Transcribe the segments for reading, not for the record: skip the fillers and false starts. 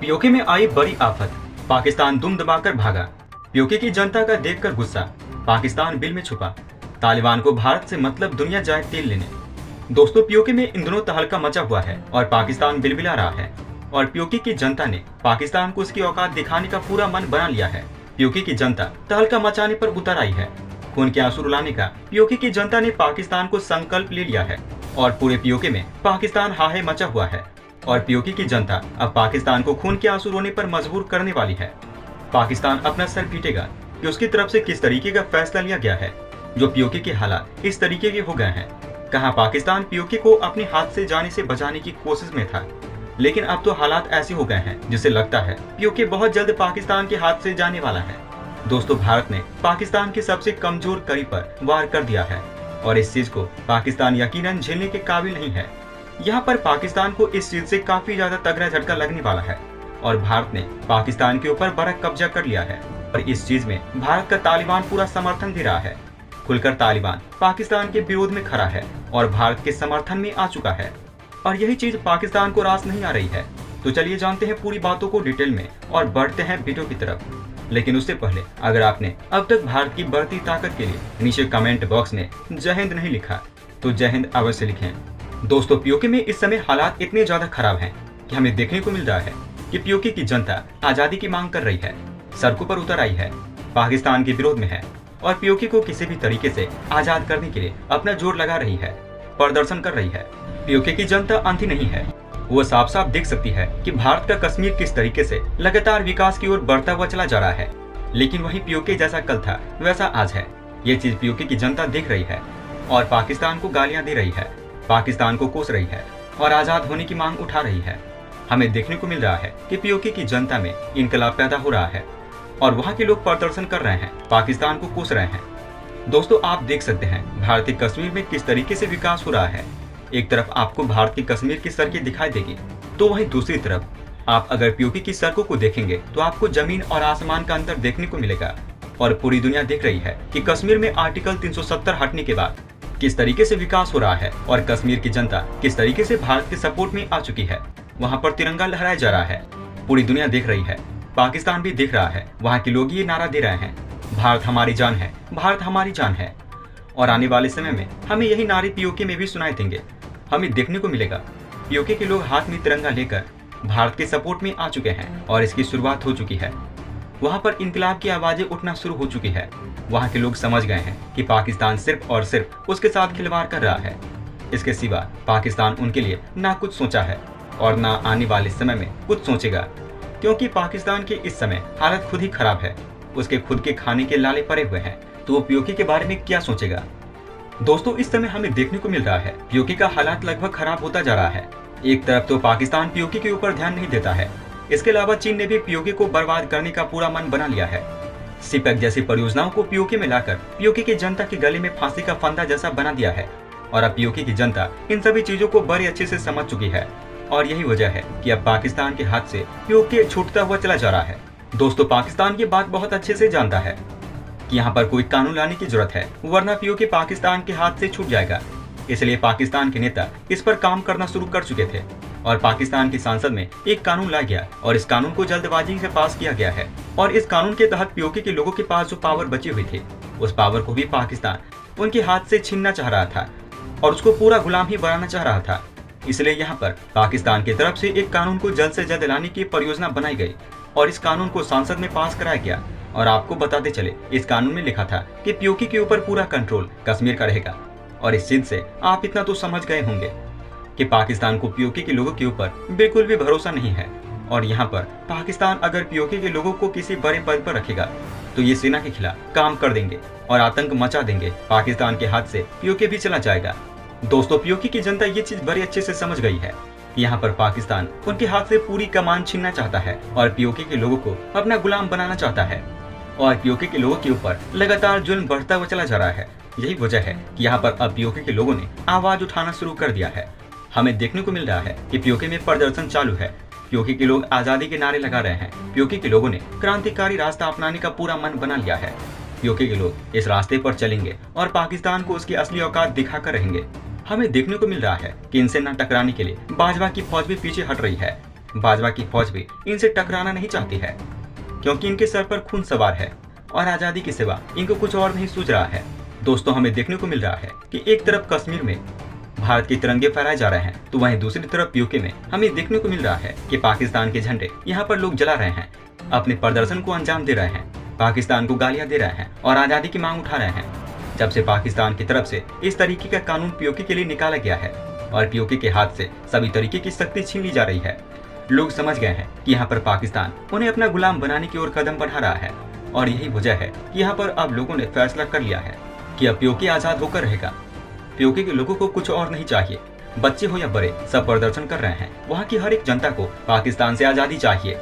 PoK में आई बड़ी आफत, पाकिस्तान दुम दबाकर भागा। पीओके की जनता का देखकर गुस्सा, पाकिस्तान बिल में छुपा। तालिबान को भारत से मतलब दुनिया जाए तेल लेने। दोस्तों, पीओके में इन दिनों तहलका मचा हुआ है और पाकिस्तान बिलबिला रहा है और पीओके की जनता ने पाकिस्तान को उसकी औकात दिखाने का पूरा मन बना लिया है। पीओके की जनता तहलका मचाने पर उतर आई है। खून के आंसू रुलाने का पीओके की जनता ने पाकिस्तान को संकल्प ले लिया है और पूरे पीओके में पाकिस्तान हाहे मचा हुआ है और पीओके की जनता अब पाकिस्तान को खून के आंसू रोने पर मजबूर करने वाली है। पाकिस्तान अपना सर पीटेगा कि उसकी तरफ से किस तरीके का फैसला लिया गया है। जो पीओके के हालात इस तरीके के हो गए हैं, कहां पाकिस्तान पीओके को अपने हाथ से जाने से बचाने की कोशिश में था, लेकिन अब तो हालात ऐसे हो गए हैं जिससे लगता है पीओके बहुत जल्द पाकिस्तान के हाथ से जाने वाला है। दोस्तों, भारत ने पाकिस्तान की सबसे कमजोर कड़ी पर वार कर दिया है और इस चीज को पाकिस्तान यकीनन झेलने के काबिल नहीं है। यहाँ पर पाकिस्तान को इस चीज से काफी ज्यादा तगड़ा झटका लगने वाला है और भारत ने पाकिस्तान के ऊपर बड़ा कब्जा कर लिया है और इस चीज में भारत का तालिबान पूरा समर्थन दे रहा है। खुलकर तालिबान पाकिस्तान के विरोध में खड़ा है और भारत के समर्थन में आ चुका है और यही चीज पाकिस्तान को रास नहीं आ रही है। तो चलिए जानते हैं पूरी बातों को डिटेल में और बढ़ते हैं वीडियो की तरफ। लेकिन उससे पहले अगर आपने अब तक भारत की बढ़ती ताकत के लिए नीचे कमेंट बॉक्स में जय हिंद नहीं लिखा तो जय हिंद अवश्य लिखें। दोस्तों, पीओके में इस समय हालात इतने ज्यादा खराब हैं कि हमें देखने को मिल रहा है कि पीओके की जनता आजादी की मांग कर रही है, सड़कों पर उतर आई है, पाकिस्तान के विरोध में है और पीओके को किसी भी तरीके से आजाद करने के लिए अपना जोर लगा रही है, प्रदर्शन कर रही है। पीओके की जनता अंधी नहीं है, वो साफ साफ देख सकती है कि भारत का कश्मीर किस तरीके से लगातार विकास की ओर बढ़ता हुआ चला जा रहा है, लेकिन वही पीओके जैसा कल था वैसा आज है। ये चीज पीओके की जनता देख रही है और पाकिस्तान को गालियां दे रही है, पाकिस्तान को कोस रही है और आजाद होने की मांग उठा रही है। हमें देखने को मिल रहा है कि पीओके की जनता में इनकलाब पैदा हो रहा है और वहाँ के लोग प्रदर्शन कर रहे हैं, पाकिस्तान को कोस रहे हैं। दोस्तों, आप देख सकते हैं भारतीय कश्मीर में किस तरीके से विकास हो रहा है। एक तरफ आपको भारत की कश्मीर की सड़कें दिखाई देगी, तो वहीं दूसरी तरफ आप अगर पीओके की सड़कों को देखेंगे तो आपको जमीन और आसमान का अंतर देखने को मिलेगा। और पूरी दुनिया देख रही है कि कश्मीर में आर्टिकल 370 हटने के बाद किस तरीके से विकास हो रहा है और कश्मीर की जनता किस तरीके से भारत के सपोर्ट में आ चुकी है। वहाँ पर तिरंगा लहराया जा रहा है, पूरी दुनिया देख रही है, पाकिस्तान भी देख रहा है। वहाँ के लोग ये नारा दे रहे हैं, भारत हमारी जान है, भारत हमारी जान है। और आने वाले समय में हमें यही नारे पीओके में भी सुनाई देंगे। हमें देखने को मिलेगा पीओके के लोग हाथ में तिरंगा लेकर भारत के सपोर्ट में आ चुके हैं और इसकी शुरुआत हो चुकी है। वहाँ पर इंकलाब की आवाजें उठना शुरू हो चुकी है। वहाँ के लोग समझ गए हैं कि पाकिस्तान सिर्फ और सिर्फ उसके साथ खिलवाड़ कर रहा है। इसके सिवा पाकिस्तान उनके लिए ना कुछ सोचा है और ना आने वाले समय में कुछ सोचेगा, क्योंकि पाकिस्तान के इस समय हालत खुद ही खराब है। उसके खुद के खाने के लाले पड़े हुए हैं, तो वो पीओके के बारे में क्या सोचेगा। दोस्तों, इस समय हमें देखने को मिल रहा है पीओके का हालात लगभग खराब होता जा रहा है। एक तरफ तो पाकिस्तान पीओके के ऊपर ध्यान नहीं देता है, इसके अलावा चीन ने भी पीओके को बर्बाद करने का पूरा मन बना लिया है। सीपेक जैसी परियोजनाओं को पीओके में लाकर पीओके की जनता के गले में फांसी का फंदा जैसा बना दिया है और अब पीओके की जनता इन सभी चीजों को बड़े अच्छे से समझ चुकी है और यही वजह है कि अब पाकिस्तान के हाथ से पीओके छूटता हुआ चला जा रहा है। दोस्तों, पाकिस्तान ये बात बहुत अच्छे से जानता है कि यहाँ पर कोई कानून लाने की जरूरत है, वरना पीओके पाकिस्तान के हाथ से छूट जाएगा। इसलिए पाकिस्तान के नेता इस पर काम करना शुरू कर चुके थे और पाकिस्तान की संसद में एक कानून लाया गया और इस कानून को जल्दबाजी से पास किया गया है और इस कानून के तहत पीओके के लोगों के पास जो पावर बची हुई थी, उस पावर को भी पाकिस्तान उनके हाथ से छीनना चाह रहा था और उसको पूरा गुलाम ही बनाना चाह रहा था। इसलिए यहाँ पर पाकिस्तान की तरफ से एक कानून को जल्द से जल्द लाने की परियोजना बनाई गई और इस कानून को संसद में पास कराया गया। और आपको बताते चले, इस कानून में लिखा था कि पीओके के ऊपर पूरा कंट्रोल कश्मीर का रहेगा और इस चीज से आप इतना तो समझ गए होंगे कि पाकिस्तान को पीओके के लोगों के ऊपर बिल्कुल भी भरोसा नहीं है। और यहाँ पर पाकिस्तान अगर पीओके के लोगों को किसी बड़े पद पर रखेगा तो ये सेना के खिलाफ काम कर देंगे और आतंक मचा देंगे। पाकिस्तान के हाथ से पीओके भी चला जाएगा। दोस्तों, पीओके की जनता ये चीज बड़े अच्छे से समझ गई है। यहाँ पर पाकिस्तान उनके हाथ से पूरी कमान छीनना चाहता है और पीओके के लोगों को अपना गुलाम बनाना चाहता है और पीओके के लोगों के ऊपर लगातार जुल्म बढ़ता हुआ चला जा रहा है। यही वजह है कि यहाँ पर अब पीओके के लोगों ने आवाज उठाना शुरू कर दिया है। हमें देखने को मिल रहा है कि पीओके में प्रदर्शन चालू है। पीओके के लोग आजादी के नारे लगा रहे हैं। पीओके के लोगों ने क्रांतिकारी रास्ता अपनाने का पूरा मन बना लिया है। पीओके के लोग इस रास्ते पर चलेंगे और पाकिस्तान को उसकी असली औकात दिखाकर रहेंगे। हमें देखने को मिल रहा है कि इनसे न टकराने के लिए बाजवा की फौज भी पीछे हट रही है। बाजवा की फौज भी इनसे टकराना नहीं चाहती है, क्योंकि इनके सर पर खून सवार है और आजादी के सिवा इनको कुछ और नहीं सूझ रहा है। दोस्तों, हमें देखने को मिल रहा है कि एक तरफ कश्मीर में भारत के तिरंगे फहराए जा रहे हैं, तो वहीं दूसरी तरफ यूके में हमें देखने को मिल रहा है कि पाकिस्तान के झंडे यहाँ पर लोग जला रहे हैं, अपने प्रदर्शन को अंजाम दे रहे हैं, पाकिस्तान को गालियां दे रहे हैं और आजादी की मांग उठा रहे हैं। जब से पाकिस्तान की तरफ से इस तरीके का कानून पीओके के लिए निकाला गया है और पीओके के हाथ से सभी तरीके की शक्ति छीन ली जा रही है, लोग समझ गए हैं कि यहाँ पर पाकिस्तान उन्हें अपना गुलाम बनाने की ओर कदम बढ़ा रहा है। और यही वजह है कि यहाँ पर अब लोगों ने फैसला कर लिया है कि अब पीओके आजाद होकर रहेगा। पीओके के लोगों को कुछ और नहीं चाहिए, बच्चे हो या बड़े सब प्रदर्शन कर रहे हैं। वहाँ की हर एक जनता को पाकिस्तान से आजादी चाहिए।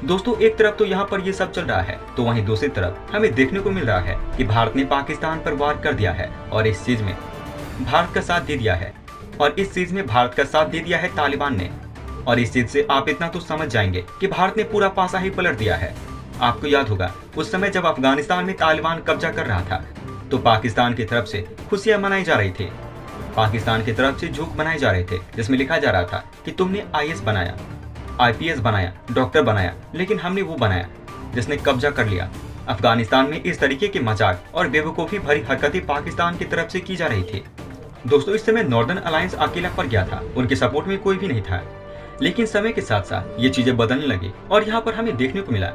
दोस्तों, एक तरफ तो यहाँ पर ये सब चल रहा है, तो वहीं दूसरी तरफ हमें देखने को मिल रहा है कि भारत ने पाकिस्तान पर वार कर दिया है और इस चीज में भारत का साथ दे दिया है। और इस चीज में भारत का साथ दे दिया है तालिबान ने। और इस चीज से आप इतना तो समझ जाएंगे कि भारत ने पूरा पासा ही पलट दिया है। आपको याद होगा उस समय जब अफगानिस्तान में तालिबान कब्जा कर रहा था, तो पाकिस्तान की तरफ से खुशियां मनाई जा रही थी, पाकिस्तान की तरफ से झूठ बनाए जा रहे थे, जिसमें लिखा जा रहा था कि तुमने आईएएस बनाया, आईपीएस बनाया, डॉक्टर बनाया, लेकिन हमने वो बनाया जिसने कब्जा कर लिया। अफगानिस्तान में इस तरीके के मजाक और बेवकूफ़ी भरी हरकतें पाकिस्तान की तरफ से की जा रही थी। दोस्तों, इस समय नॉर्दर्न अलायंस अकेला पड़ गया था, उनके सपोर्ट में कोई भी नहीं था। लेकिन समय के साथ साथ ये चीजें बदलने लगी और यहाँ पर हमें देखने को मिला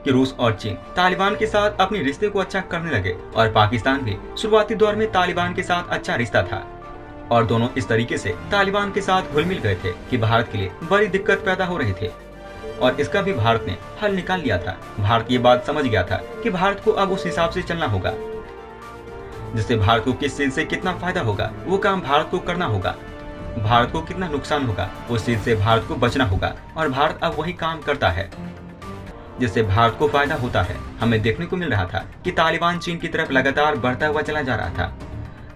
कि रूस और चीन तालिबान के साथ अपने रिश्ते को अच्छा करने लगे और पाकिस्तान भी शुरुआती दौर में तालिबान के साथ अच्छा रिश्ता था और दोनों इस तरीके से तालिबान के साथ घुल मिल गए थे कि भारत के लिए बड़ी दिक्कत पैदा हो रही थी और इसका भी भारत ने हल निकाल लिया था। भारत ये बात समझ गया था कि भारत को अब उस हिसाब से चलना होगा, जिससे भारत को किस चीज से कितना फायदा होगा वो काम भारत को करना होगा, भारत को कितना नुकसान होगा उस चीज से भारत को बचना होगा। और भारत अब वही काम करता है जिससे भारत को फायदा होता है। हमें देखने को मिल रहा था कि तालिबान चीन की तरफ लगातार बढ़ता हुआ चला जा रहा था,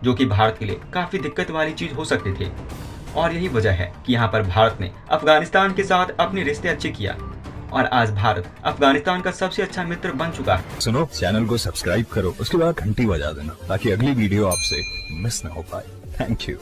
जो कि भारत के लिए काफी दिक्कत वाली चीज हो सकती थी। और यही वजह है कि यहाँ पर भारत ने अफगानिस्तान के साथ अपने रिश्ते अच्छे किया और आज भारत अफगानिस्तान का सबसे अच्छा मित्र बन चुका है। सुनो, चैनल को सब्सक्राइब करो, उसके बाद घंटी बजा देना ताकि अगली वीडियो आपसे मिस ना हो पाए। Thank you.